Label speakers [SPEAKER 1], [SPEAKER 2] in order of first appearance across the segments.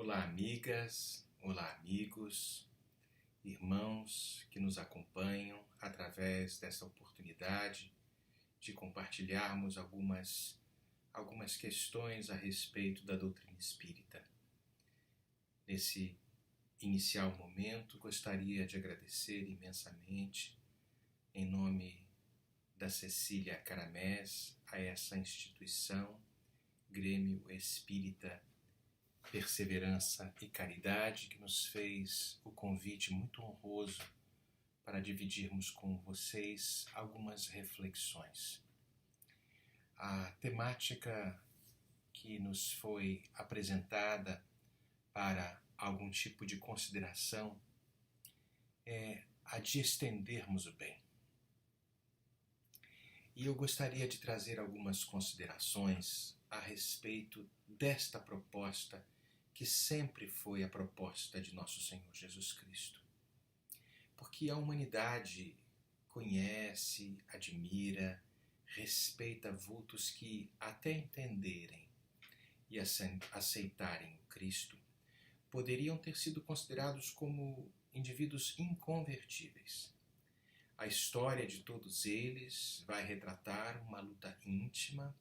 [SPEAKER 1] Olá, amigas, olá, amigos, irmãos que nos acompanham através dessa oportunidade de compartilharmos algumas questões a respeito da doutrina espírita. Nesse inicial momento, gostaria de agradecer imensamente, em nome da Cecília Caramés, a essa instituição, Grêmio Espírita Perseverança e Caridade, que nos fez o convite muito honroso para dividirmos com vocês algumas reflexões. A temática que nos foi apresentada para algum tipo de consideração é a de estendermos o bem. E eu gostaria de trazer algumas considerações a respeito desta proposta que sempre foi a proposta de nosso Senhor Jesus Cristo. Porque a humanidade conhece, admira, respeita vultos que, até entenderem e aceitarem o Cristo, poderiam ter sido considerados como indivíduos inconvertíveis. A história de todos eles vai retratar uma luta íntima,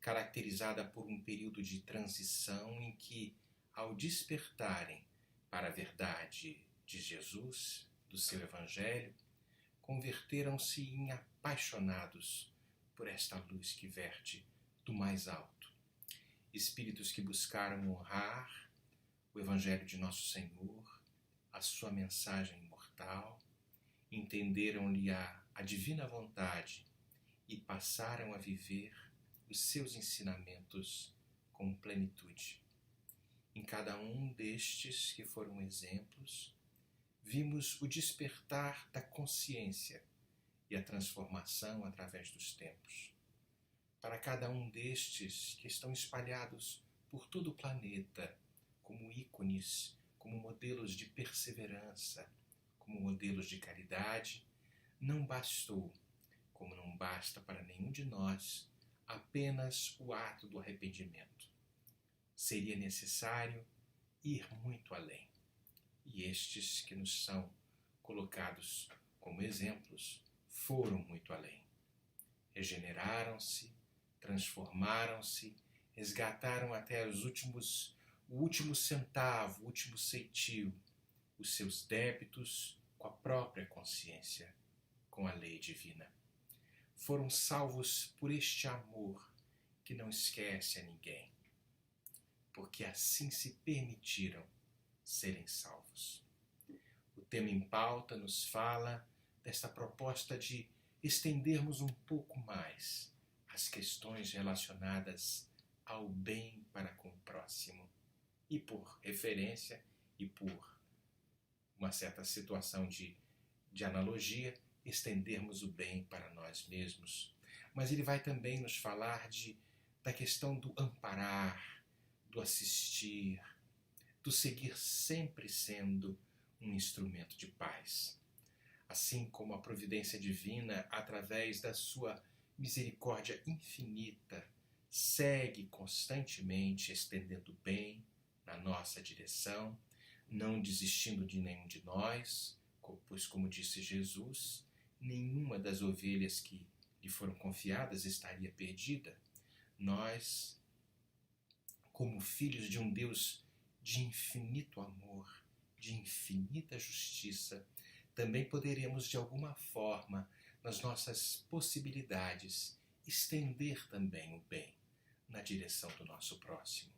[SPEAKER 1] caracterizada por um período de transição em que, ao despertarem para a verdade de Jesus, do seu Evangelho, converteram-se em apaixonados por esta luz que verte do mais alto. Espíritos que buscaram honrar o Evangelho de Nosso Senhor, a sua mensagem imortal, entenderam-lhe a divina vontade e passaram a viver os seus ensinamentos com plenitude. Em cada um destes que foram exemplos, vimos o despertar da consciência e a transformação através dos tempos. Para cada um destes que estão espalhados por todo o planeta, como ícones, como modelos de perseverança, como modelos de caridade, não bastou, como não basta para nenhum de nós, apenas o ato do arrependimento. Seria necessário ir muito além. E estes que nos são colocados como exemplos foram muito além. Regeneraram-se, transformaram-se, resgataram até o último centavo, o último ceitil, os seus débitos com a própria consciência, com a lei divina. Foram salvos por este amor que não esquece a ninguém, porque assim se permitiram serem salvos. O tema em pauta nos fala desta proposta de estendermos um pouco mais as questões relacionadas ao bem para com o próximo e, por referência e por uma certa situação de analogia, estendermos o bem para nós mesmos. Mas ele vai também nos falar da questão do amparar, do assistir, do seguir sempre sendo um instrumento de paz. Assim como a providência divina, através da sua misericórdia infinita, segue constantemente estendendo o bem na nossa direção, não desistindo de nenhum de nós, pois, como disse Jesus, nenhuma das ovelhas que lhe foram confiadas estaria perdida. Nós, como filhos de um Deus de infinito amor, de infinita justiça, também poderemos, de alguma forma, nas nossas possibilidades, estender também o bem na direção do nosso próximo.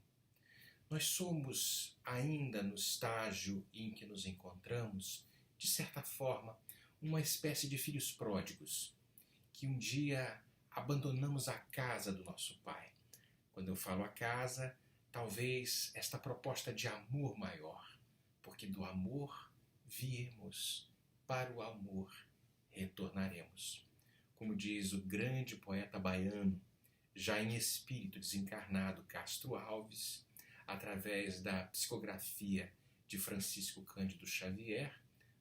[SPEAKER 1] Nós somos, ainda no estágio em que nos encontramos, de certa forma, uma espécie de filhos pródigos, que um dia abandonamos a casa do nosso pai. Quando eu falo a casa, talvez esta proposta de amor maior, porque do amor viemos, para o amor retornaremos. Como diz o grande poeta baiano, já em espírito desencarnado, Castro Alves, através da psicografia de Francisco Cândido Xavier,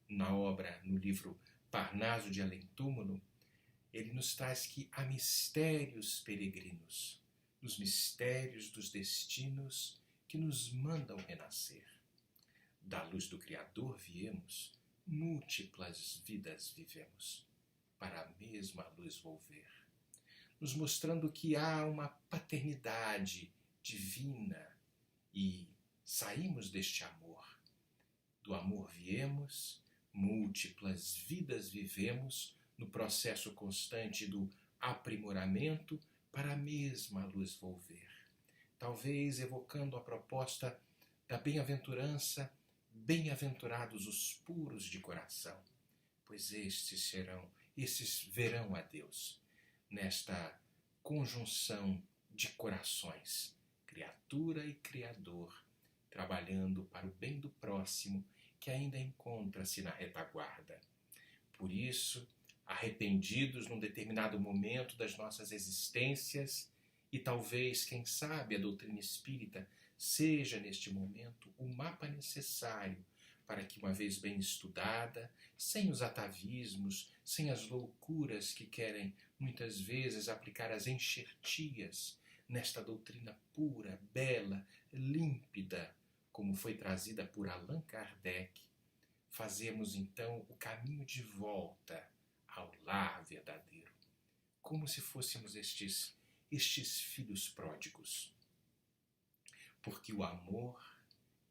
[SPEAKER 1] no livro Parnaso de Além-Túmulo, ele nos traz que há mistérios peregrinos, nos mistérios dos destinos que nos mandam renascer. Da luz do Criador viemos, múltiplas vidas vivemos, para a mesma luz volver, nos mostrando que há uma paternidade divina e saímos deste amor. Do amor viemos, múltiplas vidas vivemos no processo constante do aprimoramento para a mesma luz volver. Talvez evocando a proposta da bem-aventurança, bem-aventurados os puros de coração, pois estes verão a Deus nesta conjunção de corações, criatura e Criador, trabalhando para o bem do próximo que ainda encontra-se na retaguarda. Por isso, arrependidos num determinado momento das nossas existências, e talvez, quem sabe, a doutrina espírita seja neste momento o mapa necessário para que, uma vez bem estudada, sem os atavismos, sem as loucuras que querem muitas vezes aplicar as enxertias nesta doutrina pura, bela, límpida, como foi trazida por Allan Kardec, fazemos então o caminho de volta ao lar verdadeiro, como se fôssemos estes filhos pródigos. Porque o amor,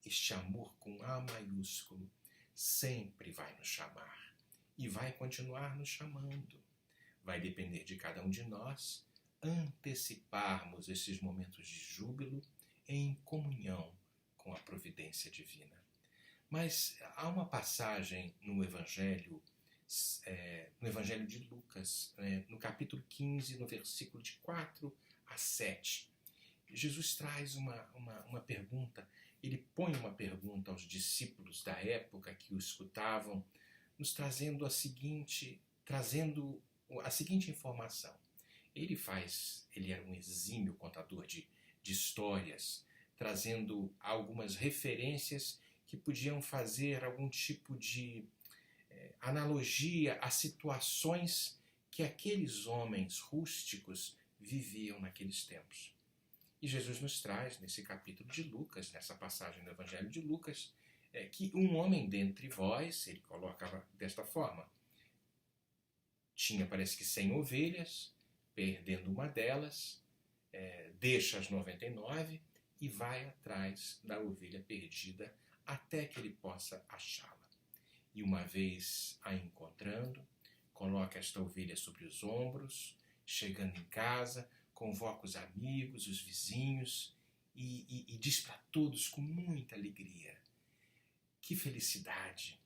[SPEAKER 1] este amor com A maiúsculo, sempre vai nos chamar e vai continuar nos chamando. Vai depender de cada um de nós anteciparmos esses momentos de júbilo em comunhão com a providência divina. Mas há uma passagem no Evangelho de Lucas, no capítulo 15, no versículo de 4 a 7. Jesus traz uma pergunta, ele põe uma pergunta aos discípulos da época que o escutavam, nos trazendo a seguinte informação. Ele era um exímio contador de histórias, trazendo algumas referências que podiam fazer algum tipo de analogia a situações que aqueles homens rústicos viviam naqueles tempos. E Jesus nos traz, nesse capítulo de Lucas, nessa passagem do Evangelho de Lucas, que um homem dentre vós, ele colocava desta forma, tinha, parece que 100 ovelhas, perdendo uma delas, deixa as 99 e vai atrás da ovelha perdida até que ele possa achá-la. E uma vez a encontrando, coloca esta ovelha sobre os ombros, chegando em casa, convoca os amigos, os vizinhos e diz para todos com muita alegria: que felicidade,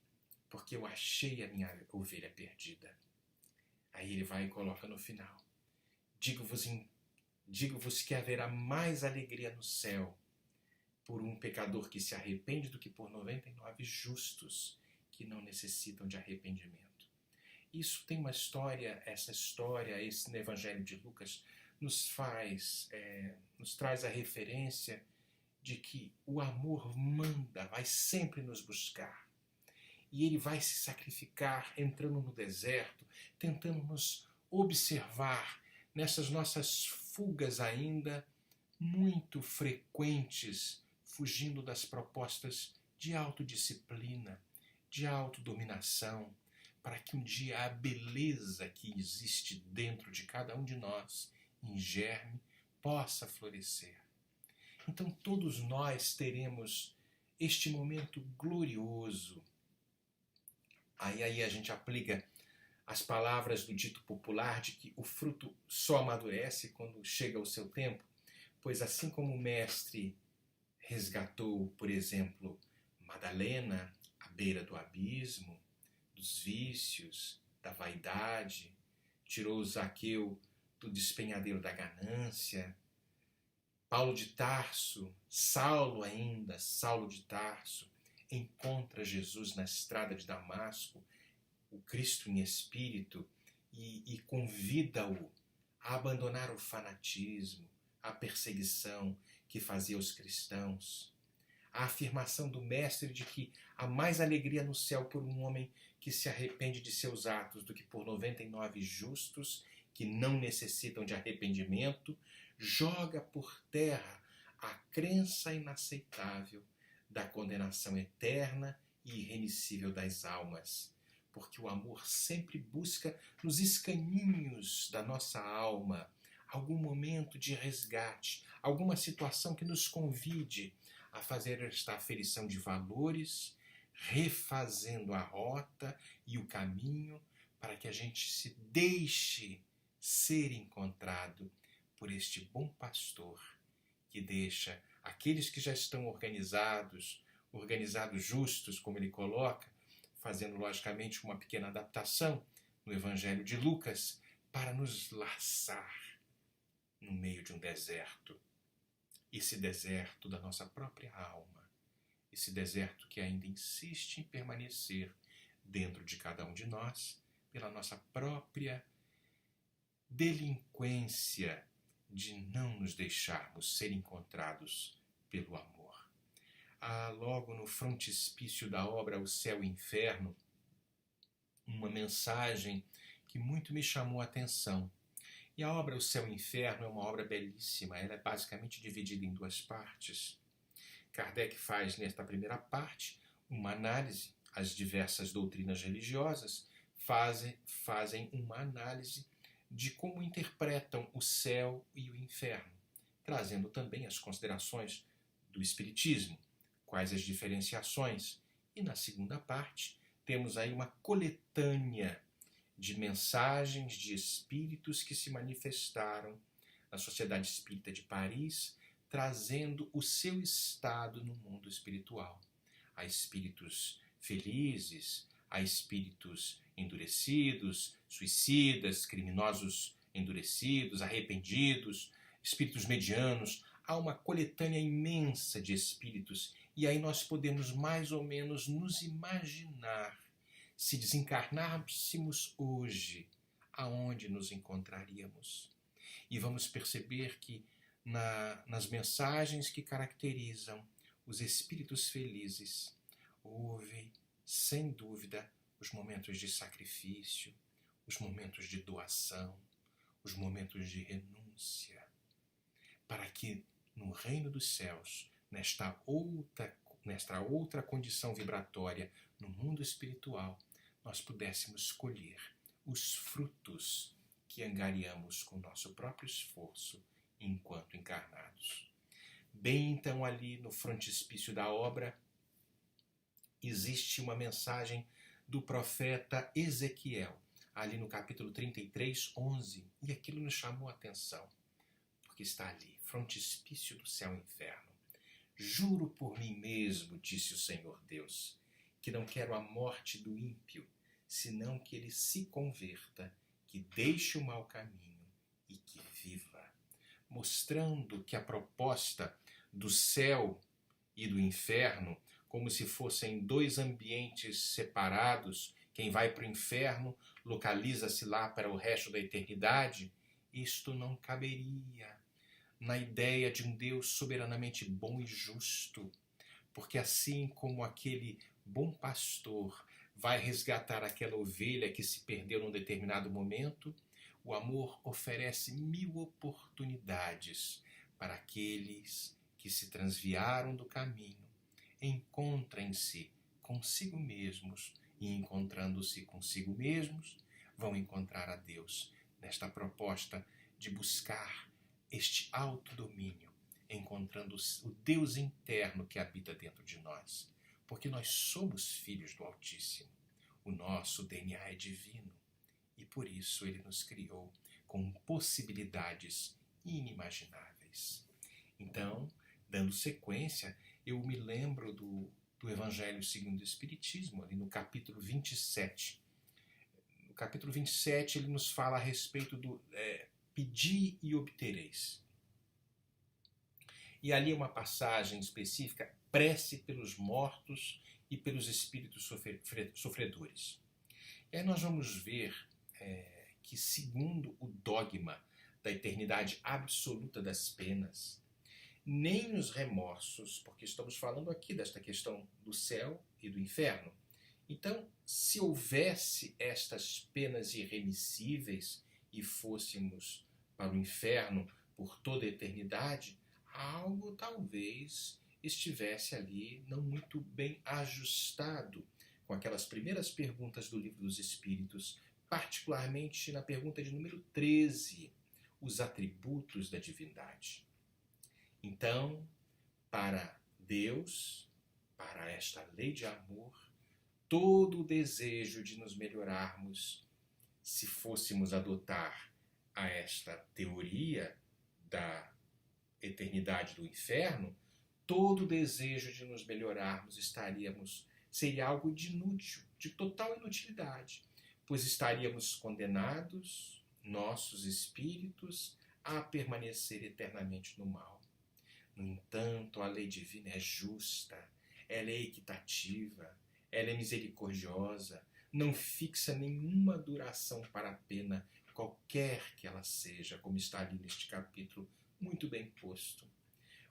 [SPEAKER 1] porque eu achei a minha ovelha perdida. Aí ele vai e coloca no final: digo-vos que haverá mais alegria no céu por um pecador que se arrepende do que por 99 justos que não necessitam de arrependimento. Isso tem uma história, esse no Evangelho de Lucas nos traz a referência de que o amor vai sempre nos buscar. E ele vai se sacrificar entrando no deserto, tentando nos observar nessas nossas fugas ainda muito frequentes, fugindo das propostas de autodisciplina, de autodominação, para que um dia a beleza que existe dentro de cada um de nós, em germe, possa florescer. Então todos nós teremos este momento glorioso. Aí a gente aplica as palavras do dito popular de que o fruto só amadurece quando chega o seu tempo, pois assim como o mestre resgatou, por exemplo, Madalena à beira do abismo, dos vícios, da vaidade, tirou Zaqueu do despenhadeiro da ganância, Paulo de Tarso, Saulo de Tarso, encontra Jesus na estrada de Damasco, o Cristo em espírito, e convida-o a abandonar o fanatismo, a perseguição que fazia os cristãos. A afirmação do Mestre de que há mais alegria no céu por um homem que se arrepende de seus atos do que por 99 justos que não necessitam de arrependimento, joga por terra a crença inaceitável da condenação eterna e irremissível das almas, porque o amor sempre busca nos escaninhos da nossa alma algum momento de resgate, alguma situação que nos convide a fazer esta aferição de valores, refazendo a rota e o caminho para que a gente se deixe ser encontrado por este bom pastor que deixa aqueles que já estão organizados justos, como ele coloca, fazendo logicamente uma pequena adaptação no Evangelho de Lucas, para nos laçar no meio de um deserto. Esse deserto da nossa própria alma, esse deserto que ainda insiste em permanecer dentro de cada um de nós, pela nossa própria delinquência de não nos deixarmos ser encontrados pelo amor. Logo no frontispício da obra O Céu e o Inferno, uma mensagem que muito me chamou a atenção. E a obra O Céu e o Inferno é uma obra belíssima, ela é basicamente dividida em duas partes. Kardec faz nesta primeira parte uma análise, as diversas doutrinas religiosas fazem uma análise de como interpretam o céu e o inferno, trazendo também as considerações do Espiritismo, quais as diferenciações. E na segunda parte temos aí uma coletânea de mensagens de espíritos que se manifestaram na Sociedade Espírita de Paris, trazendo o seu estado no mundo espiritual. Há espíritos felizes, há espíritos endurecidos, suicidas, criminosos endurecidos, arrependidos, espíritos medianos. Há uma coletânea imensa de espíritos e aí nós podemos mais ou menos nos imaginar, se desencarnássemos hoje, aonde nos encontraríamos. E vamos perceber que nas mensagens que caracterizam os espíritos felizes, houve, sem dúvida, os momentos de sacrifício, os momentos de doação, os momentos de renúncia, para que no reino dos céus, nesta outra condição vibratória, no mundo espiritual, nós pudéssemos colher os frutos que angariamos com nosso próprio esforço enquanto encarnados. Bem, então, ali no frontispício da obra, existe uma mensagem do profeta Ezequiel, ali no capítulo 33, 11, e aquilo nos chamou a atenção, porque está ali, frontispício do céu e inferno. Juro por mim mesmo, disse o Senhor Deus, que não quero a morte do ímpio, senão que ele se converta, que deixe o mau caminho e que viva. Mostrando que a proposta do céu e do inferno, como se fossem dois ambientes separados, quem vai para o inferno localiza-se lá para o resto da eternidade, isto não caberia na ideia de um Deus soberanamente bom e justo, porque assim como aquele bom pastor vai resgatar aquela ovelha que se perdeu num determinado momento, o amor oferece 1000 oportunidades para aqueles que se transviaram do caminho, encontrem-se consigo mesmos e, encontrando-se consigo mesmos, vão encontrar a Deus nesta proposta de buscar este autodomínio, encontrando o Deus interno que habita dentro de nós, porque nós somos filhos do Altíssimo. O nosso DNA é divino e por isso ele nos criou com possibilidades inimagináveis. Então, dando sequência, eu me lembro do Evangelho segundo o Espiritismo, ali no capítulo 27. No capítulo 27 ele nos fala a respeito do pedi e obtereis. E ali uma passagem específica, prece pelos mortos e pelos espíritos sofredores. E aí nós vamos ver que, segundo o dogma da eternidade absoluta das penas, nem os remorsos, porque estamos falando aqui desta questão do céu e do inferno. Então, se houvesse estas penas irremissíveis e fôssemos para o inferno por toda a eternidade, algo talvez estivesse ali não muito bem ajustado com aquelas primeiras perguntas do Livro dos Espíritos, particularmente na pergunta de número 13, os atributos da divindade. Então, para Deus, para esta lei de amor, todo o desejo de nos melhorarmos, se fôssemos adotar a esta teoria da eternidade do inferno, todo o desejo de nos melhorarmos seria algo de inútil, de total inutilidade, pois estaríamos condenados, nossos espíritos, a permanecer eternamente no mal. No entanto, a lei divina é justa, ela é equitativa, ela é misericordiosa, não fixa nenhuma duração para a pena, qualquer que ela seja, como está ali neste capítulo, muito bem posto.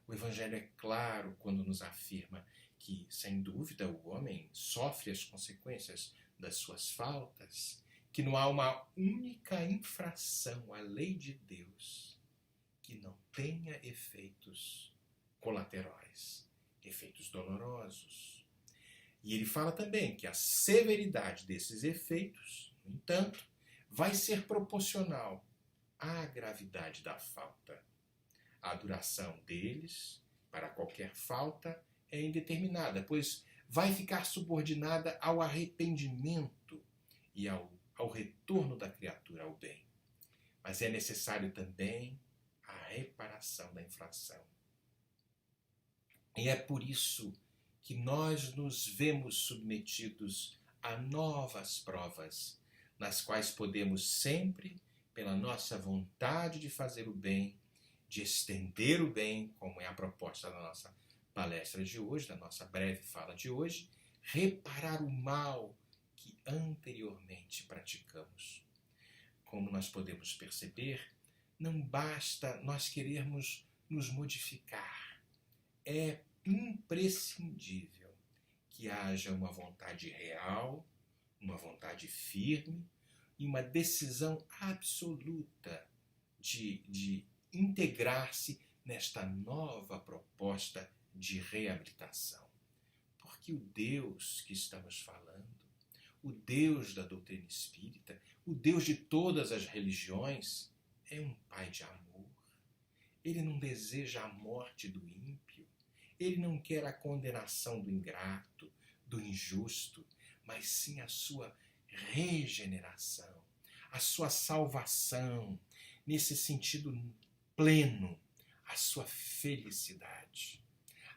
[SPEAKER 1] O Evangelho é claro quando nos afirma que, sem dúvida, o homem sofre as consequências das suas faltas, que não há uma única infração à lei de Deus que não tenha efeitos colaterais, efeitos dolorosos. E ele fala também que a severidade desses efeitos, no entanto, vai ser proporcional à gravidade da falta. A duração deles, para qualquer falta, é indeterminada, pois vai ficar subordinada ao arrependimento e ao retorno da criatura ao bem. Mas é necessário também a reparação da infração. E é por isso que nós nos vemos submetidos a novas provas, nas quais podemos sempre, pela nossa vontade de fazer o bem, de estender o bem, como é a proposta da nossa palestra de hoje, da nossa breve fala de hoje, reparar o mal que anteriormente praticamos. Como nós podemos perceber, não basta nós querermos nos modificar. É imprescindível que haja uma vontade real, uma vontade firme e uma decisão absoluta de integrar-se nesta nova proposta de reabilitação. Porque o Deus que estamos falando, o Deus da doutrina espírita, o Deus de todas as religiões, é um Pai de amor. Ele não deseja a morte do ímpio, ele não quer a condenação do ingrato, do injusto, mas sim a sua regeneração, a sua salvação, nesse sentido pleno, a sua felicidade.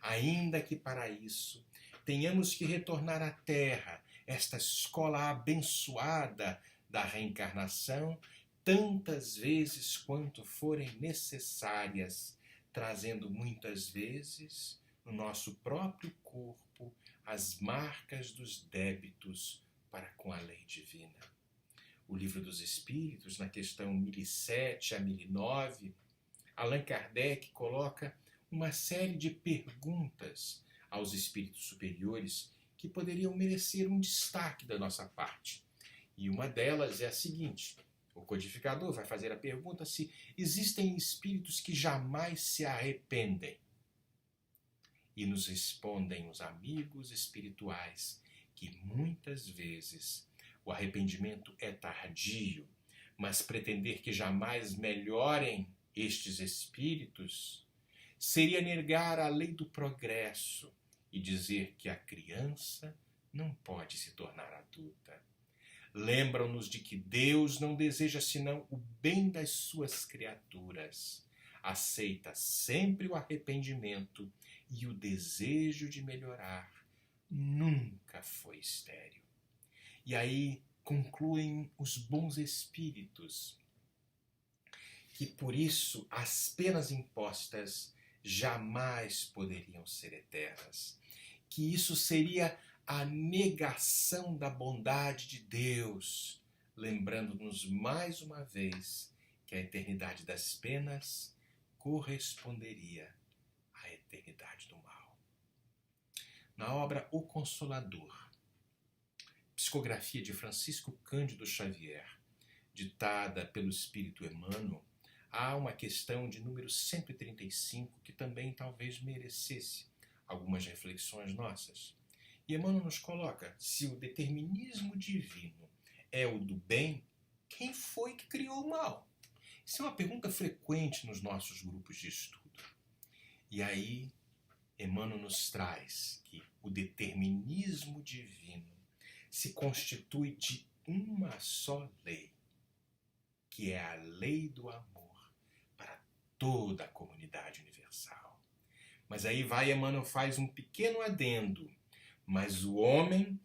[SPEAKER 1] Ainda que para isso tenhamos que retornar à Terra, esta escola abençoada da reencarnação, tantas vezes quanto forem necessárias, trazendo muitas vezes no nosso próprio corpo as marcas dos débitos para com a lei divina. O Livro dos Espíritos, na questão 1007 a 1009, Allan Kardec coloca uma série de perguntas aos espíritos superiores que poderiam merecer um destaque da nossa parte. E uma delas é a seguinte: o codificador vai fazer a pergunta se existem espíritos que jamais se arrependem. E nos respondem os amigos espirituais que muitas vezes o arrependimento é tardio, mas pretender que jamais melhorem estes espíritos seria negar a lei do progresso e dizer que a criança não pode se tornar adulta. Lembram-nos de que Deus não deseja senão o bem das suas criaturas. Aceita sempre o arrependimento e o desejo de melhorar nunca foi estéril. E aí concluem os bons espíritos que por isso as penas impostas jamais poderiam ser eternas, que isso seria a negação da bondade de Deus, lembrando-nos mais uma vez que a eternidade das penas corresponderia à eternidade do mal. Na obra O Consolador, psicografia de Francisco Cândido Xavier, ditada pelo Espírito Emmanuel, há uma questão de número 135 que também talvez merecesse algumas reflexões nossas. E Emmanuel nos coloca: se o determinismo divino é o do bem, quem foi que criou o mal? Isso é uma pergunta frequente nos nossos grupos de estudo. E aí, Emmanuel nos traz que o determinismo divino se constitui de uma só lei, que é a lei do amor para toda a comunidade universal. Mas aí Emmanuel faz um pequeno adendo. Mas o homem,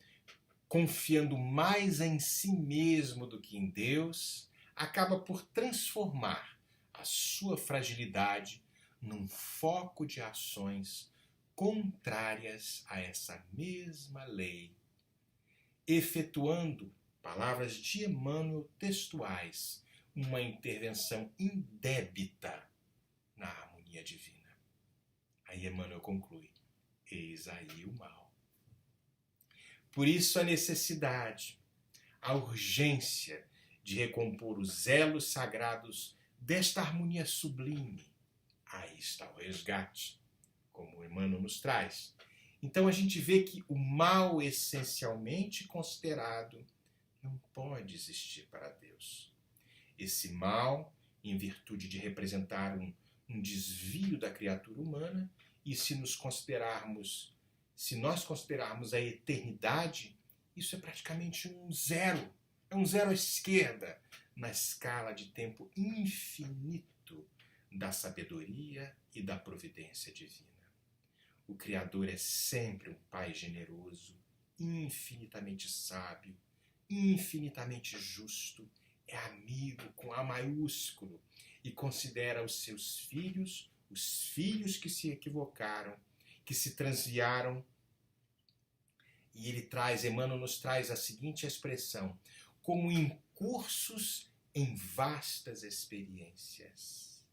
[SPEAKER 1] confiando mais em si mesmo do que em Deus, acaba por transformar a sua fragilidade num foco de ações contrárias a essa mesma lei, efetuando, palavras de Emmanuel textuais, uma intervenção indébita na harmonia divina. Aí Emmanuel conclui: eis aí o mal. Por isso a necessidade, a urgência de recompor os elos sagrados desta harmonia sublime. Aí está o resgate, como Emmanuel nos traz. Então a gente vê que o mal essencialmente considerado não pode existir para Deus. Esse mal, em virtude de representar um desvio da criatura humana, e se nós considerarmos a eternidade, isso é praticamente um zero. É um zero à esquerda na escala de tempo infinito da sabedoria e da providência divina. O Criador é sempre um Pai generoso, infinitamente sábio, infinitamente justo, é amigo com A maiúsculo e considera os seus filhos, os filhos que se equivocaram, que se transviaram. E Emmanuel nos traz a seguinte expressão: como incursos em vastas experiências.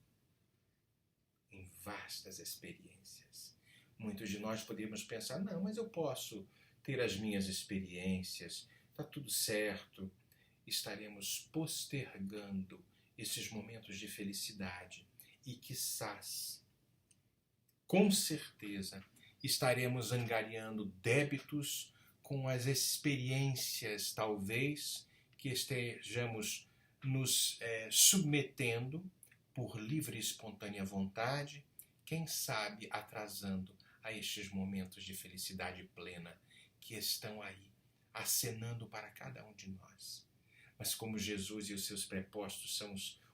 [SPEAKER 1] Em vastas experiências. Muitos de nós poderíamos pensar: não, mas eu posso ter as minhas experiências, está tudo certo. Estaremos postergando esses momentos de felicidade e, quiçás, com certeza, estaremos angariando débitos com as experiências, talvez, que estejamos nos submetendo por livre e espontânea vontade, quem sabe atrasando a estes momentos de felicidade plena que estão aí, acenando para cada um de nós. Mas como Jesus e os seus prepostos são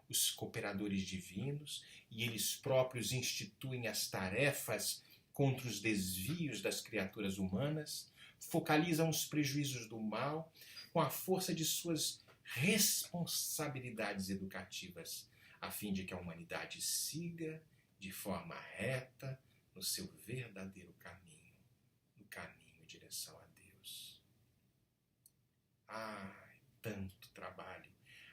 [SPEAKER 1] os cooperadores divinos, e eles próprios instituem as tarefas contra os desvios das criaturas humanas, focalizam os prejuízos do mal com a força de suas responsabilidades educativas, a fim de que a humanidade siga de forma reta no seu verdadeiro caminho, no caminho em direção a Deus. Tanto trabalho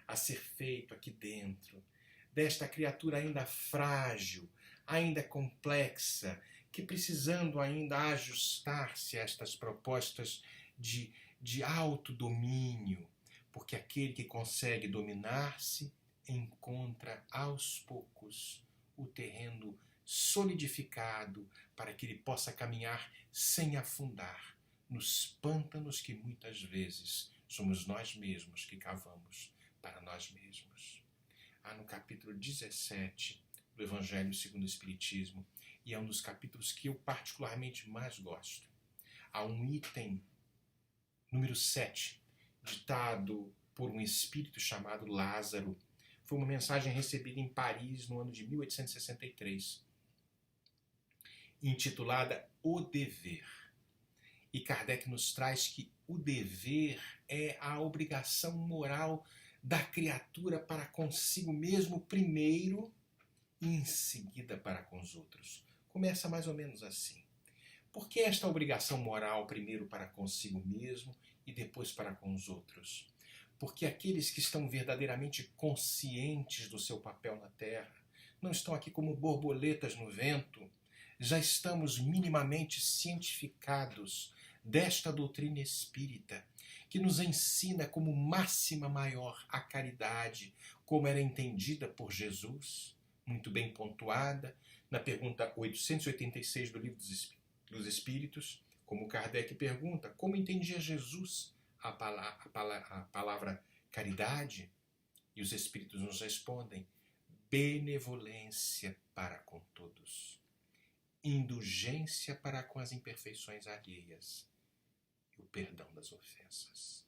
[SPEAKER 1] a ser feito aqui dentro, desta criatura ainda frágil, ainda complexa, que precisando ainda ajustar-se a estas propostas de autodomínio, porque aquele que consegue dominar-se encontra aos poucos o terreno solidificado para que ele possa caminhar sem afundar nos pântanos que muitas vezes somos nós mesmos que cavamos para nós mesmos. No capítulo 17 do Evangelho segundo o Espiritismo, e é um dos capítulos que eu particularmente mais gosto, há um item número 7, ditado por um espírito chamado Lázaro. Foi uma mensagem recebida em Paris no ano de 1863, intitulada O Dever. E Kardec nos traz que o dever é a obrigação moral da criatura para consigo mesmo primeiro e em seguida para com os outros. Começa mais ou menos assim. Por que esta obrigação moral primeiro para consigo mesmo e depois para com os outros? Porque aqueles que estão verdadeiramente conscientes do seu papel na Terra não estão aqui como borboletas no vento, já estamos minimamente cientificados desta doutrina espírita, que nos ensina como máxima maior a caridade, como era entendida por Jesus, muito bem pontuada, na pergunta 886 do Livro dos Espíritos, como Kardec pergunta, como entendia Jesus a palavra caridade? E os Espíritos nos respondem, benevolência para com todos, indulgência para com as imperfeições alheias e o perdão das ofensas.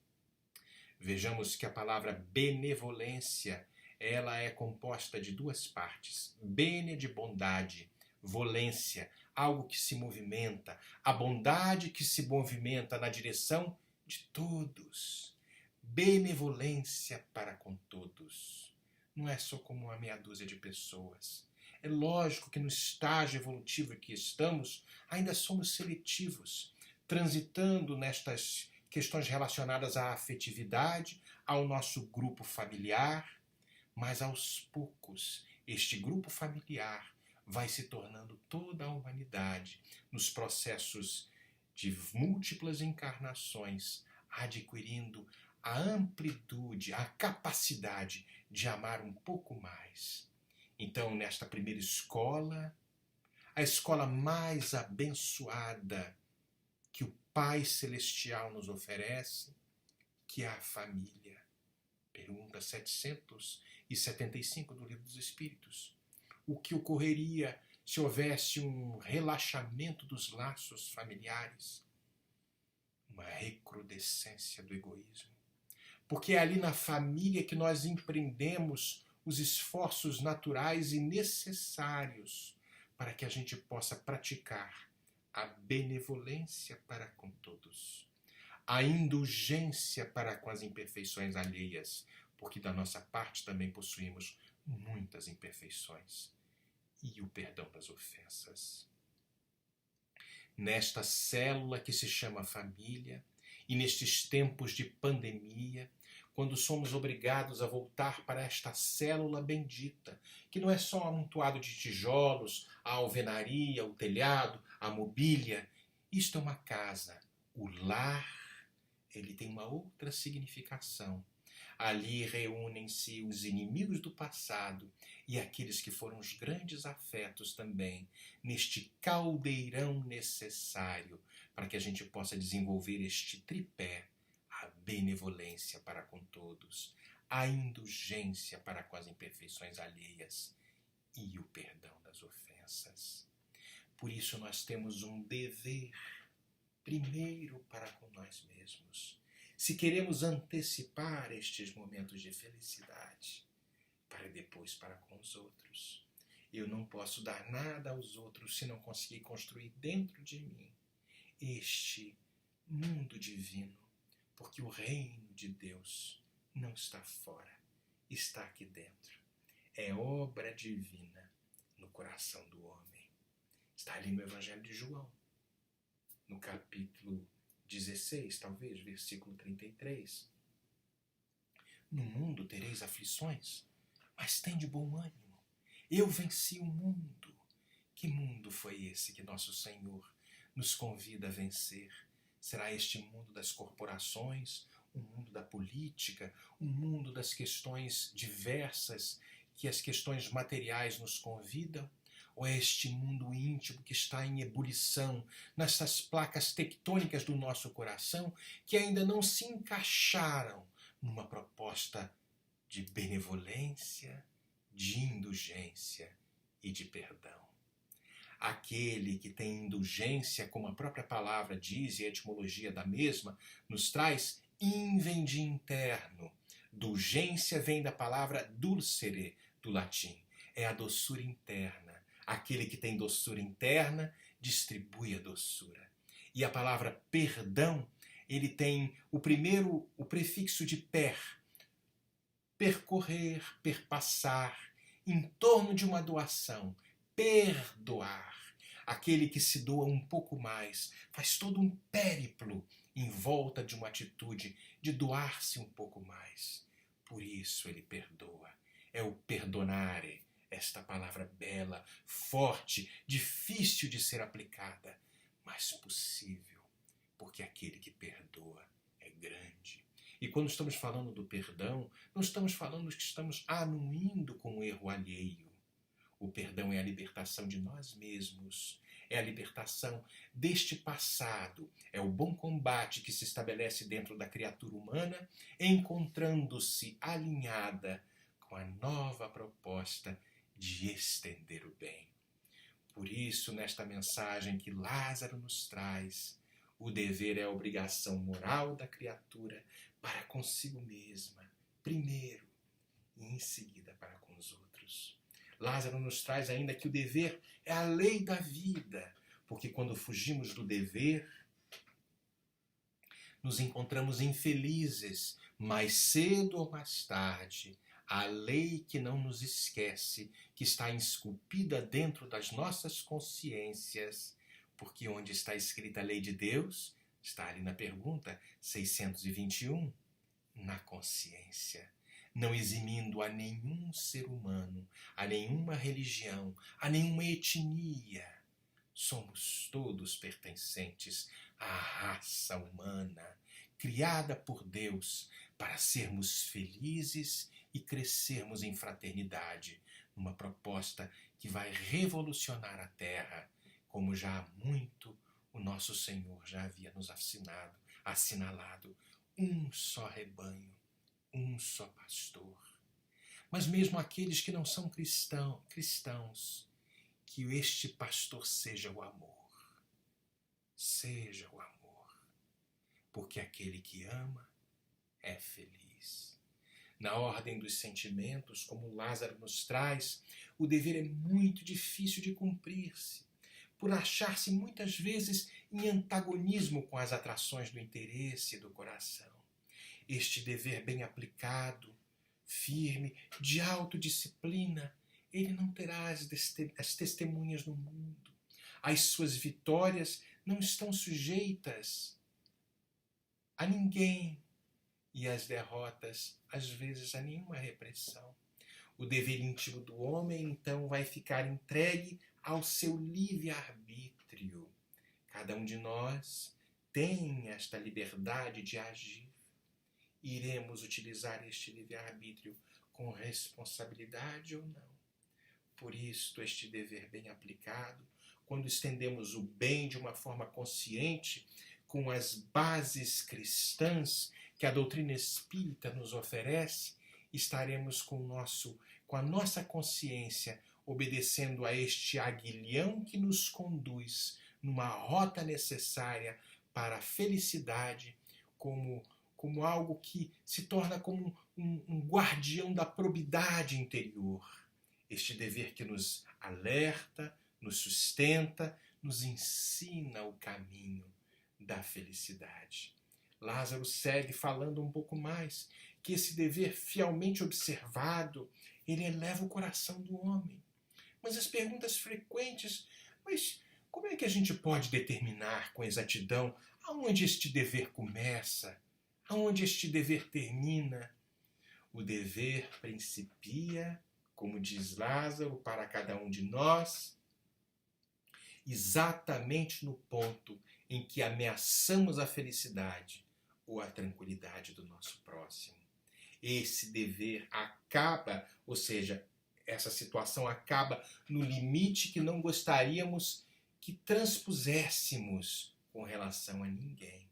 [SPEAKER 1] Vejamos que a palavra benevolência, ela é composta de duas partes. Bene de bondade, volência, algo que se movimenta, a bondade que se movimenta na direção de todos. Benevolência para com todos. Não é só como uma meia dúzia de pessoas. É lógico que no estágio evolutivo em que estamos, ainda somos seletivos, transitando nestas questões relacionadas à afetividade, ao nosso grupo familiar, mas aos poucos este grupo familiar vai se tornando toda a humanidade nos processos de múltiplas encarnações, adquirindo a amplitude, a capacidade de amar um pouco mais. Então, nesta primeira escola, a escola mais abençoada que o Pai Celestial nos oferece, que é a família. Pergunta 775 do Livro dos Espíritos. O que ocorreria se houvesse um relaxamento dos laços familiares? Uma recrudescência do egoísmo. Porque é ali na família que nós empreendemos os esforços naturais e necessários para que a gente possa praticar a benevolência para com todos, a indulgência para com as imperfeições alheias, porque da nossa parte também possuímos muitas imperfeições, e o perdão das ofensas. Nesta célula que se chama família, e nestes tempos de pandemia, quando somos obrigados a voltar para esta célula bendita, que não é só um amontoado de tijolos, a alvenaria, o telhado, a mobília. Isto é uma casa. O lar, ele tem uma outra significação. Ali reúnem-se os inimigos do passado e aqueles que foram os grandes afetos também, neste caldeirão necessário para que a gente possa desenvolver este tripé, a benevolência para com todos, a indulgência para com as imperfeições alheias e o perdão das ofensas. Por isso nós temos um dever, primeiro para com nós mesmos. Se queremos antecipar estes momentos de felicidade, para depois para com os outros. Eu não posso dar nada aos outros se não conseguir construir dentro de mim este mundo divino, porque o reino de Deus não está fora, está aqui dentro. É obra divina no coração do homem. Está ali no Evangelho de João, no capítulo 16, talvez, versículo 33. No mundo tereis aflições, mas tende bom ânimo. Eu venci o mundo. Que mundo foi esse que nosso Senhor nos convida a vencer? Será este mundo das corporações, o mundo da política, o mundo das questões diversas que as questões materiais nos convidam? Ou é este mundo íntimo que está em ebulição, nessas placas tectônicas do nosso coração, que ainda não se encaixaram numa proposta de benevolência, de indulgência e de perdão? Aquele que tem indulgência, como a própria palavra diz e a etimologia da mesma nos traz, in vem de interno. Dulgência vem da palavra dulcere, do latim. É a doçura interna. Aquele que tem doçura interna distribui a doçura. E a palavra perdão, ele tem o prefixo de percorrer, perpassar, em torno de uma doação, perdoar. Aquele que se doa um pouco mais, faz todo um périplo em volta de uma atitude de doar-se um pouco mais. Por isso ele perdoa. É o perdonare, esta palavra bela, forte, difícil de ser aplicada, mas possível, porque aquele que perdoa é grande. E quando estamos falando do perdão, não estamos falando que estamos anuindo com o erro alheio. O perdão é a libertação de nós mesmos, é a libertação deste passado, é o bom combate que se estabelece dentro da criatura humana, encontrando-se alinhada com a nova proposta de estender o bem. Por isso, nesta mensagem que Lázaro nos traz, o dever é a obrigação moral da criatura para consigo mesma, primeiro, e em seguida para com os outros. Lázaro nos traz ainda que o dever é a lei da vida, porque quando fugimos do dever, nos encontramos infelizes, mais cedo ou mais tarde. A lei que não nos esquece, que está esculpida dentro das nossas consciências, porque onde está escrita a lei de Deus, está ali na pergunta 621, na consciência, não eximindo a nenhum ser humano, a nenhuma religião, a nenhuma etnia. Somos todos pertencentes à raça humana, criada por Deus para sermos felizes e crescermos em fraternidade, numa proposta que vai revolucionar a Terra, como já há muito o nosso Senhor já havia nos assinalado, um só rebanho, um só pastor. Mas mesmo aqueles que não são cristãos, que este pastor seja o amor. Seja o amor. Porque aquele que ama é feliz. Na ordem dos sentimentos, como Lázaro nos traz, o dever é muito difícil de cumprir-se, por achar-se muitas vezes em antagonismo com as atrações do interesse e do coração. Este dever bem aplicado, firme, de autodisciplina, ele não terá as testemunhas no mundo. As suas vitórias não estão sujeitas a ninguém e as derrotas, às vezes, a nenhuma repressão. O dever íntimo do homem, então, vai ficar entregue ao seu livre-arbítrio. Cada um de nós tem esta liberdade de agir. Iremos utilizar este livre-arbítrio com responsabilidade ou não. Por isto, este dever bem aplicado, quando estendemos o bem de uma forma consciente, com as bases cristãs que a doutrina espírita nos oferece, estaremos com a nossa consciência obedecendo a este aguilhão que nos conduz numa rota necessária para a felicidade, como algo que se torna como um guardião da probidade interior. Este dever que nos alerta, nos sustenta, nos ensina o caminho da felicidade. Lázaro segue falando um pouco mais, que esse dever fielmente observado, ele eleva o coração do homem. Mas as perguntas frequentes, mas como é que a gente pode determinar com exatidão aonde este dever começa, aonde este dever termina? O dever principia, como diz Lázaro, para cada um de nós, exatamente no ponto em que ameaçamos a felicidade ou a tranquilidade do nosso próximo. Esse dever acaba, ou seja, essa situação acaba no limite que não gostaríamos que transpuséssemos com relação a ninguém.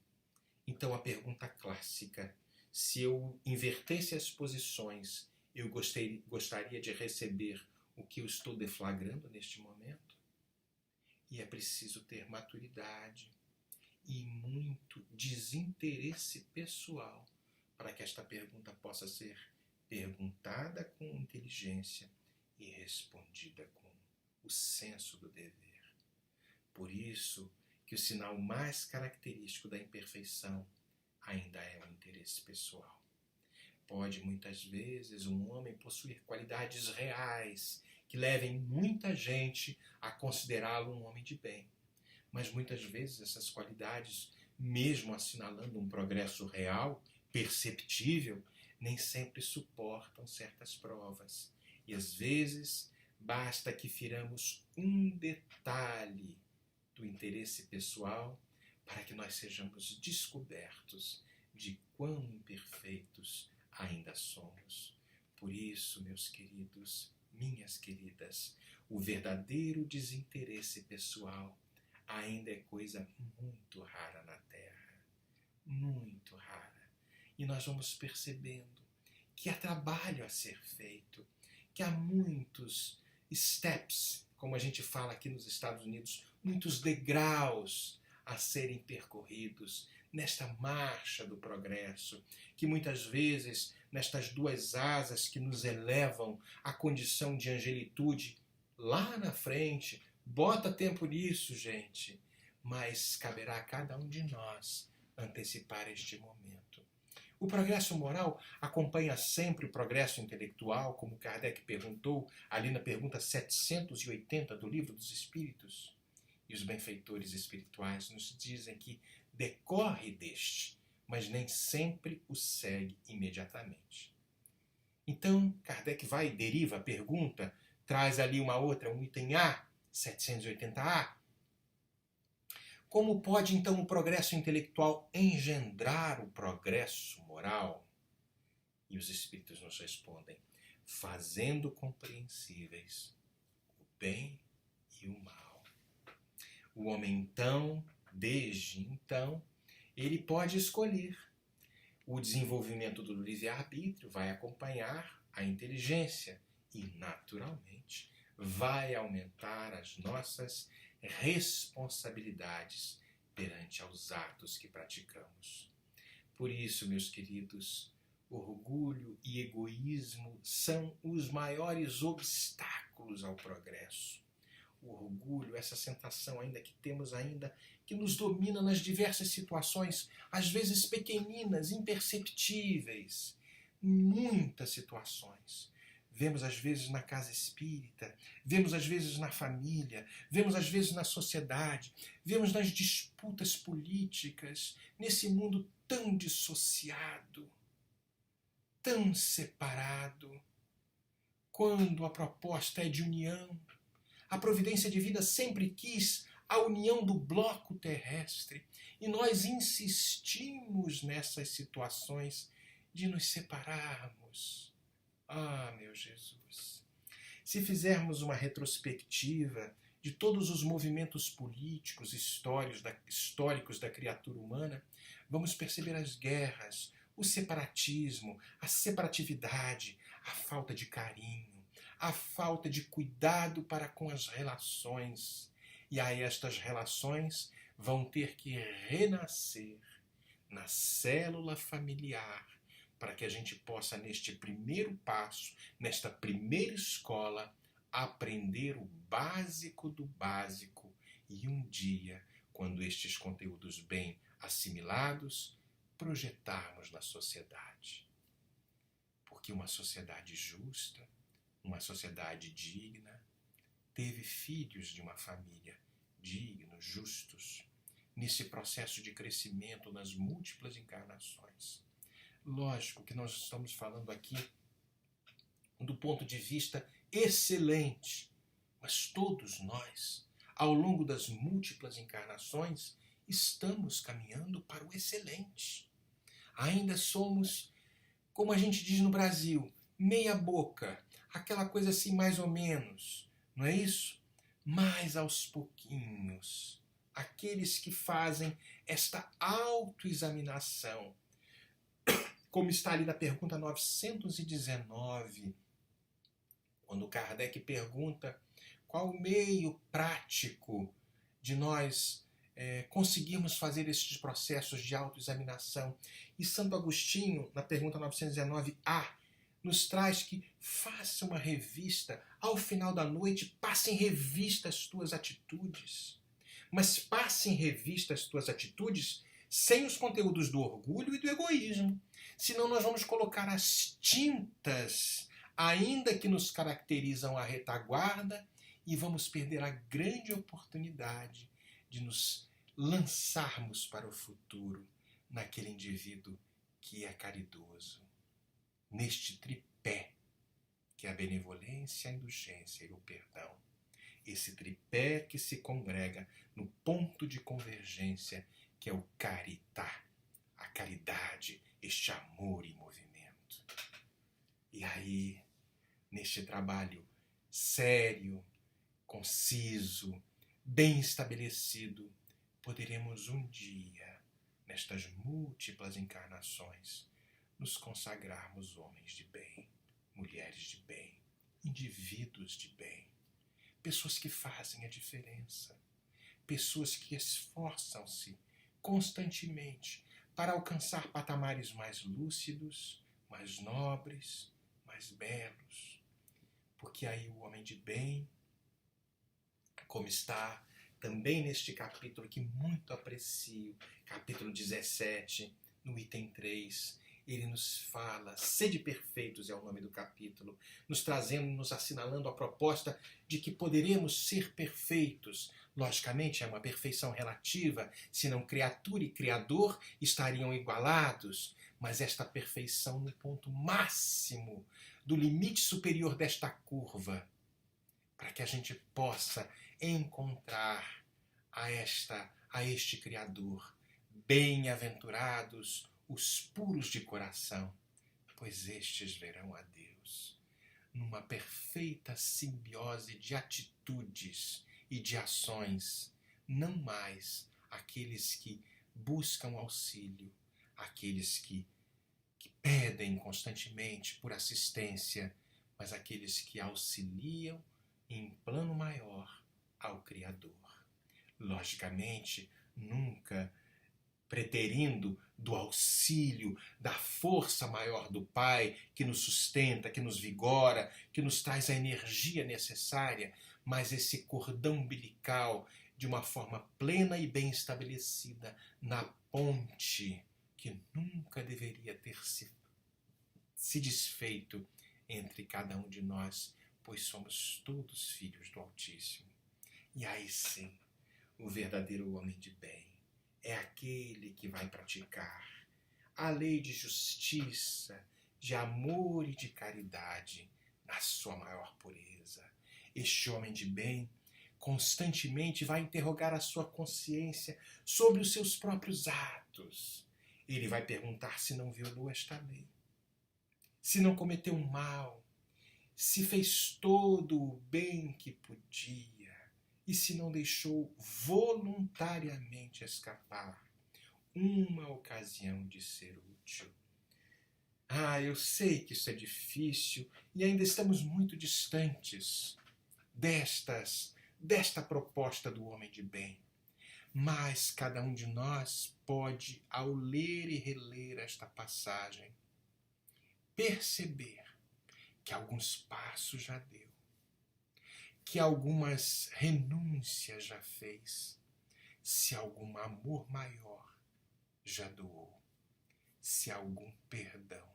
[SPEAKER 1] Então a pergunta clássica, se eu invertesse as posições, eu gostaria de receber o que eu estou deflagrando neste momento? E é preciso ter maturidade e muito desinteresse pessoal para que esta pergunta possa ser perguntada com inteligência e respondida com o senso do dever. Por isso que o sinal mais característico da imperfeição ainda é o interesse pessoal. Pode muitas vezes um homem possuir qualidades reais que levem muita gente a considerá-lo um homem de bem. Mas muitas vezes essas qualidades, mesmo assinalando um progresso real, perceptível, nem sempre suportam certas provas. E às vezes basta que firamos um detalhe do interesse pessoal para que nós sejamos descobertos de quão imperfeitos ainda somos. Por isso, meus queridos, minhas queridas, o verdadeiro desinteresse pessoal ainda é coisa muito rara na Terra. Muito rara. E nós vamos percebendo que há trabalho a ser feito, que há muitos steps, como a gente fala aqui nos Estados Unidos, muitos degraus a serem percorridos nesta marcha do progresso, que muitas vezes, nestas duas asas que nos elevam à condição de angelitude, lá na frente, bota tempo nisso, gente, mas caberá a cada um de nós antecipar este momento. O progresso moral acompanha sempre o progresso intelectual, como Kardec perguntou ali na pergunta 780 do Livro dos Espíritos. E os benfeitores espirituais nos dizem que decorre deste, mas nem sempre o segue imediatamente. Então, Kardec vai e deriva a pergunta, traz ali uma outra, um item A, 780A. Como pode, então, o progresso intelectual engendrar o progresso moral? E os Espíritos nos respondem, fazendo compreensíveis o bem e o mal. O homem, então, desde então, ele pode escolher. O desenvolvimento do livre-arbítrio vai acompanhar a inteligência e, naturalmente, vai aumentar as nossas responsabilidades perante aos atos que praticamos. Por isso, meus queridos, orgulho e egoísmo são os maiores obstáculos ao progresso. O orgulho, essa sensação ainda que temos ainda, que nos domina nas diversas situações, às vezes pequeninas, imperceptíveis, muitas situações. Vemos às vezes na casa espírita, vemos às vezes na família, vemos às vezes na sociedade, vemos nas disputas políticas, nesse mundo tão dissociado, tão separado, quando a proposta é de união. A providência divina sempre quis a união do bloco terrestre e nós insistimos nessas situações de nos separarmos. Ah, meu Jesus! Se fizermos uma retrospectiva de todos os movimentos políticos históricos da criatura humana, vamos perceber as guerras, o separatismo, a separatividade, a falta de carinho, a falta de cuidado para com as relações. E aí estas relações vão ter que renascer na célula familiar, para que a gente possa, neste primeiro passo, nesta primeira escola, aprender o básico do básico e um dia, quando estes conteúdos bem assimilados, projetarmos na sociedade. Porque uma sociedade justa, uma sociedade digna, teve filhos de uma família dignos, justos, nesse processo de crescimento nas múltiplas encarnações. Lógico que nós estamos falando aqui do ponto de vista excelente, mas todos nós, ao longo das múltiplas encarnações, estamos caminhando para o excelente. Ainda somos, como a gente diz no Brasil, meia boca, aquela coisa assim mais ou menos, não é isso? Mas aos pouquinhos, aqueles que fazem esta autoexaminação, como está ali na pergunta 919, quando Kardec pergunta qual o meio prático de nós conseguirmos fazer esses processos de autoexaminação. E Santo Agostinho, na pergunta 919A, nos traz que faça uma revista, ao final da noite, passe em revista as tuas atitudes. Mas passe em revista as tuas atitudes sem os conteúdos do orgulho e do egoísmo. Senão nós vamos colocar as tintas, ainda que nos caracterizam a retaguarda, e vamos perder a grande oportunidade de nos lançarmos para o futuro naquele indivíduo que é caridoso. Neste tripé, que é a benevolência, a indulgência e o perdão. Esse tripé que se congrega no ponto de convergência, que é o caritá, a a caridade, este amor em movimento. E aí, neste trabalho sério, conciso, bem estabelecido, poderemos um dia, nestas múltiplas encarnações, nos consagrarmos homens de bem, mulheres de bem, indivíduos de bem, pessoas que fazem a diferença, pessoas que esforçam-se constantemente para alcançar patamares mais lúcidos, mais nobres, mais belos. Porque aí o homem de bem, como está também neste capítulo que muito aprecio, capítulo 17, no item 3, ele nos fala, sede perfeitos é o nome do capítulo, nos trazendo, nos assinalando a proposta de que poderemos ser perfeitos. Logicamente é uma perfeição relativa, senão criatura e criador estariam igualados, mas esta perfeição no ponto máximo do limite superior desta curva, para que a gente possa encontrar a este Criador. Bem-aventurados os puros de coração, pois estes verão a Deus. Numa perfeita simbiose de atitudes e de ações, não mais aqueles que buscam auxílio, aqueles que pedem constantemente por assistência, mas aqueles que auxiliam em plano maior ao Criador. Logicamente, nunca preterindo do auxílio, da força maior do Pai, que nos sustenta, que nos vigora, que nos traz a energia necessária, mas esse cordão umbilical de uma forma plena e bem estabelecida na ponte que nunca deveria ter se desfeito entre cada um de nós, pois somos todos filhos do Altíssimo. E aí sim, o verdadeiro homem de bem é aquele que vai praticar a lei de justiça, de amor e de caridade na sua maior pureza. Este homem de bem constantemente vai interrogar a sua consciência sobre os seus próprios atos. Ele vai perguntar se não violou esta lei, se não cometeu mal, se fez todo o bem que podia e se não deixou voluntariamente escapar uma ocasião de ser útil. Eu sei que isso é difícil e ainda estamos muito distantes desta proposta do homem de bem. Mas cada um de nós pode, ao ler e reler esta passagem, perceber que alguns passos já deu, que algumas renúncias já fez, se algum amor maior já doou, se algum perdão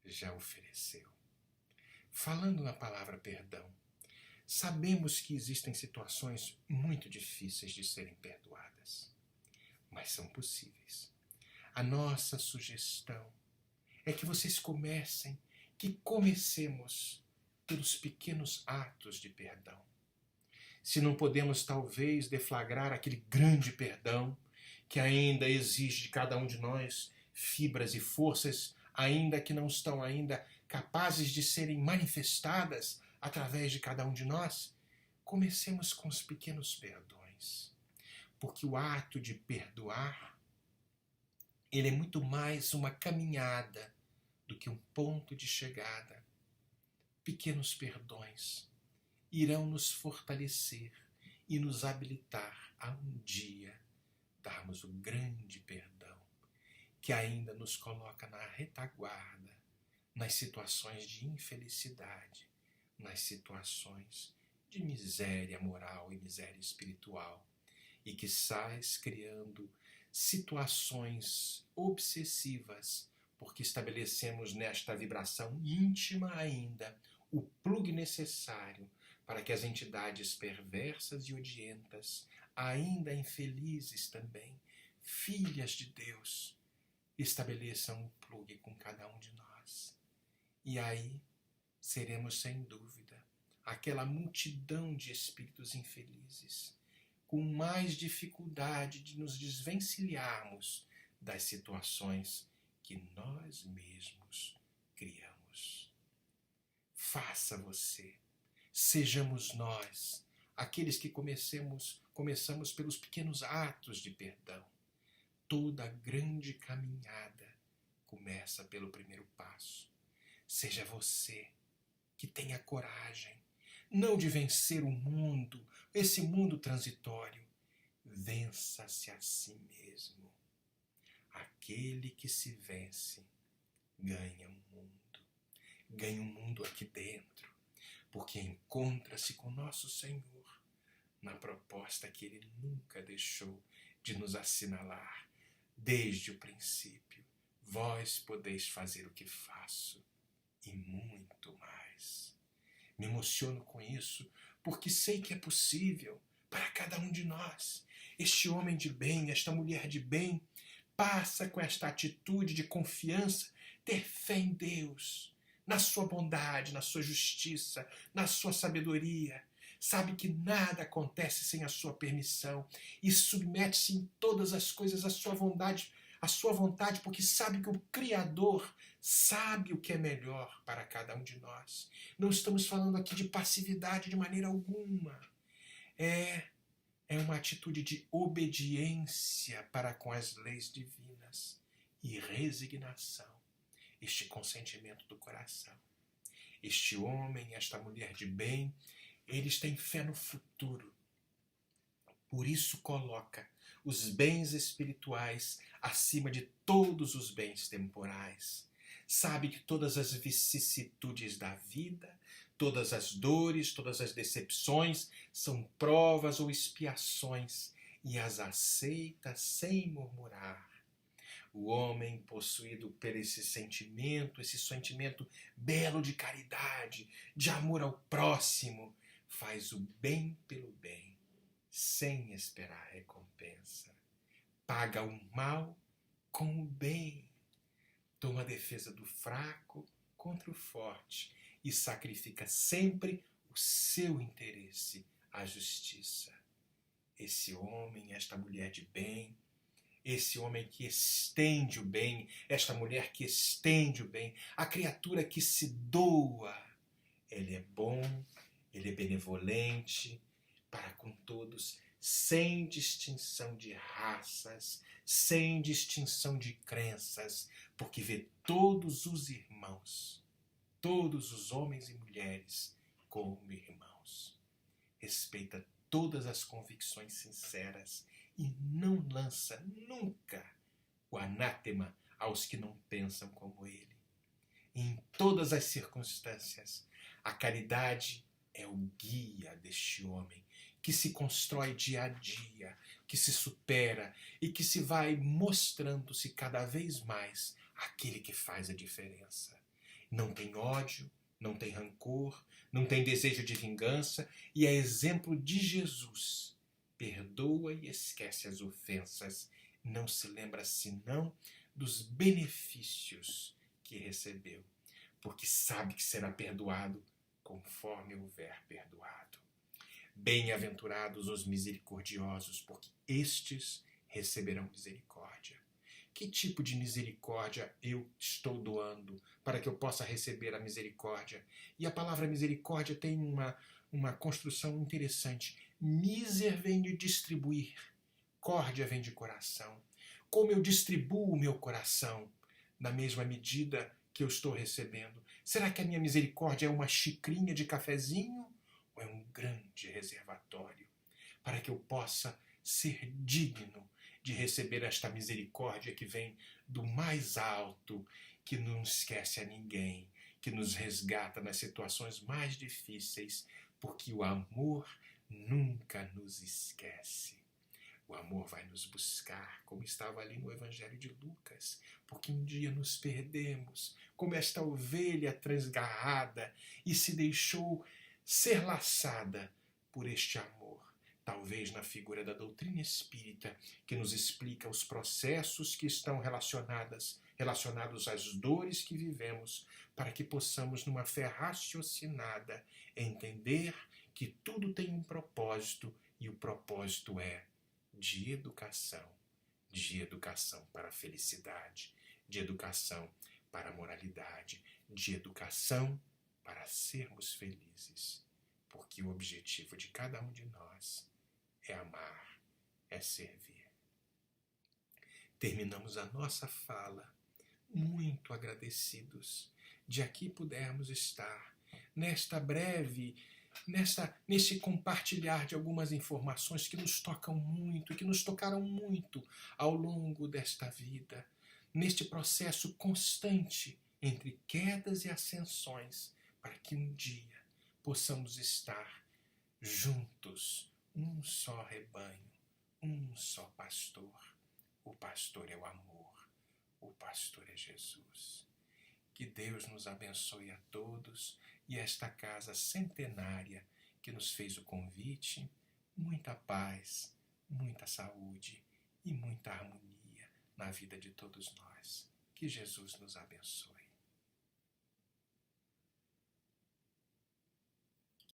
[SPEAKER 1] já ofereceu. Falando na palavra perdão, sabemos que existem situações muito difíceis de serem perdoadas, mas são possíveis. A nossa sugestão é que vocês comecemos pelos pequenos atos de perdão. Se não podemos, talvez, deflagrar aquele grande perdão que ainda exige de cada um de nós fibras e forças, ainda que não estão ainda capazes de serem manifestadas através de cada um de nós, comecemos com os pequenos perdões. Porque o ato de perdoar, ele é muito mais uma caminhada do que um ponto de chegada. Pequenos perdões irão nos fortalecer e nos habilitar a um dia darmos o grande perdão que ainda nos coloca na retaguarda, nas situações de infelicidade, nas situações de miséria moral e miséria espiritual, e que sais criando situações obsessivas, porque estabelecemos nesta vibração íntima ainda o plug necessário para que as entidades perversas e odientas, ainda infelizes também, filhas de Deus, estabeleçam o plug com cada um de nós. E aí seremos, sem dúvida, aquela multidão de espíritos infelizes, com mais dificuldade de nos desvencilharmos das situações que nós mesmos criamos. Faça você, sejamos nós, aqueles que começamos pelos pequenos atos de perdão. Toda grande caminhada começa pelo primeiro passo. Seja você que tenha coragem, não de vencer o mundo, esse mundo transitório. Vença-se a si mesmo. Aquele que se vence ganha um mundo. Ganha um mundo aqui dentro, porque encontra-se com nosso Senhor na proposta que Ele nunca deixou de nos assinalar desde o princípio. Vós podeis fazer o que faço e muito mais. Me emociono com isso, porque sei que é possível para cada um de nós. Este homem de bem, esta mulher de bem, passa com esta atitude de confiança, ter fé em Deus, na sua bondade, na sua justiça, na sua sabedoria. Sabe que nada acontece sem a sua permissão e submete-se em todas as coisas à sua vontade, porque sabe que o Criador sabe o que é melhor para cada um de nós. Não estamos falando aqui de passividade de maneira alguma. É uma atitude de obediência para com as leis divinas e resignação, este consentimento do coração. Este homem, esta mulher de bem, eles têm fé no futuro. Por isso coloca os bens espirituais acima de todos os bens temporais. Sabe que todas as vicissitudes da vida, todas as dores, todas as decepções são provas ou expiações e as aceita sem murmurar. O homem possuído por esse sentimento belo de caridade, de amor ao próximo, faz o bem pelo bem, sem esperar recompensa. Paga o mal com o bem. Toma a defesa do fraco contra o forte e sacrifica sempre o seu interesse à justiça. Esse homem, esta mulher de bem, esse homem que estende o bem, esta mulher que estende o bem, a criatura que se doa, ele é bom, ele é benevolente para com todos, sem distinção de raças, sem distinção de crenças, porque vê todos os irmãos, todos os homens e mulheres como irmãos. Respeita todas as convicções sinceras e não lança nunca o anátema aos que não pensam como ele. Em todas as circunstâncias, a caridade é o guia deste homem, que se constrói dia a dia, que se supera e que se vai mostrando-se cada vez mais aquele que faz a diferença. Não tem ódio, não tem rancor, não tem desejo de vingança e é exemplo de Jesus. Perdoa e esquece as ofensas, não se lembra senão dos benefícios que recebeu, porque sabe que será perdoado conforme houver perdoado. Bem-aventurados os misericordiosos, porque estes receberão misericórdia. Que tipo de misericórdia eu estou doando para que eu possa receber a misericórdia? E a palavra misericórdia tem uma construção interessante. Miser vem de distribuir, córdia vem de coração. Como eu distribuo o meu coração na mesma medida que eu estou recebendo? Será que a minha misericórdia é uma xicrinha de cafezinho ou é um grande reservatório para que eu possa ser digno de receber esta misericórdia que vem do mais alto, que não esquece a ninguém, que nos resgata nas situações mais difíceis, porque o amor nunca nos esquece. O amor vai nos buscar, como estava ali no Evangelho de Lucas, porque um dia nos perdemos, como esta ovelha transgarrada, e se deixou ser laçada por este amor. Talvez na figura da doutrina espírita, que nos explica os processos que estão relacionados às dores que vivemos, para que possamos, numa fé raciocinada, entender que tudo tem um propósito, e o propósito é de educação, de educação para a felicidade, de educação para a moralidade, de educação para sermos felizes. Porque o objetivo de cada um de nós é amar, é servir. Terminamos a nossa fala muito agradecidos de aqui pudermos estar nesse compartilhar de algumas informações que nos tocam muito, que nos tocaram muito ao longo desta vida, neste processo constante entre quedas e ascensões, para que um dia possamos estar juntos, um só rebanho, um só pastor. O pastor é o amor, o pastor é Jesus. Que Deus nos abençoe a todos e esta casa centenária que nos fez o convite, muita paz, muita saúde e muita harmonia na vida de todos nós. Que Jesus nos abençoe.